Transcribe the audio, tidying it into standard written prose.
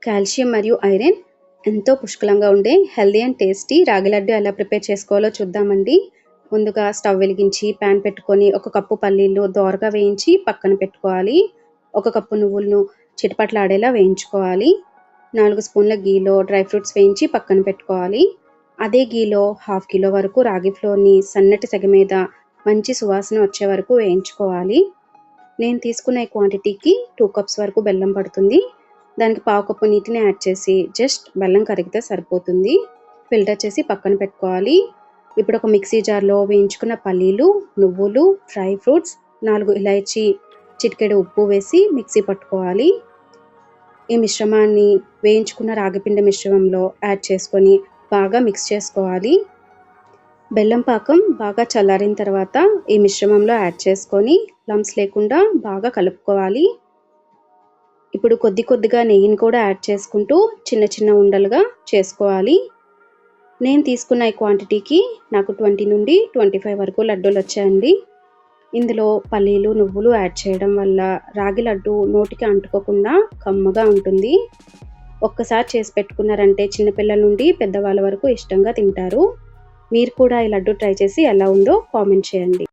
Calcium మరియు iron ఎంతో పుష్కలంగా ఉండే హెల్దీ అండ్ టేస్టీ రాగి లడ్డు ఎలా ప్రిపేర్ చేసుకోవాలో చూద్దామండి. ముందుగా స్టవ్ వెలిగించి ప్యాన్ పెట్టుకొని 1 కప్పు పల్లీలు దోరగా వేయించి పక్కన పెట్టుకోవాలి. 1 కప్పు నువ్వులను చిటపటలాడేలా వేయించుకోవాలి. 4 స్పూన్ల గీలో డ్రై ఫ్రూట్స్ వేయించి పక్కన పెట్టుకోవాలి. అదే గీలో 1/2 కిలో వరకు రాగి ఫ్లోర్‌ని సన్నటి సెగ మీద మంచి సువాసన వచ్చే వరకు వేయించుకోవాలి. నేను తీసుకున్న ఈ క్వాంటిటీకి 2 కప్స్ వరకు బెల్లం పడుతుంది. దానికి 1/2 కప్పు నీటిని యాడ్ చేసి జస్ట్ బెల్లం కరిగితే సరిపోతుంది. ఫిల్టర్ చేసి పక్కన పెట్టుకోవాలి. ఇప్పుడు ఒక మిక్సీ జార్‌లో వేయించుకున్న పల్లీలు, నువ్వులు, డ్రై ఫ్రూట్స్, 4 ఇలాచీ, చిటికెడు ఉప్పు వేసి మిక్సీ పట్టుకోవాలి. ఈ మిశ్రమాన్ని వేయించుకున్న రాగిపిండి మిశ్రమంలో యాడ్ చేసుకొని బాగా మిక్స్ చేసుకోవాలి. బెల్లం పాకం బాగా చల్లారిన తర్వాత ఈ మిశ్రమంలో యాడ్ చేసుకొని లంప్స్ లేకుండా బాగా కలుపుకోవాలి. ఇప్పుడు కొద్దిగా నెయ్యిని కూడా యాడ్ చేసుకుంటూ చిన్న ఉండలుగా చేసుకోవాలి. నేను తీసుకున్న ఈ క్వాంటిటీకి నాకు 20 నుండి 25 వరకు లడ్డూలు వచ్చాయండి. ఇందులో పల్లీలు, నువ్వులు యాడ్ చేయడం వల్ల రాగి లడ్డు నోటికి అంటుకోకుండా కమ్మగా ఉంటుంది. ఒక్కసారి చేసి పెట్టుకున్నారంటే చిన్నపిల్లల నుండి పెద్దవాళ్ళ వరకు ఇష్టంగా తింటారు. మీరు కూడా ఈ లడ్డు ట్రై చేసి ఎలా ఉందో కామెంట్ చేయండి.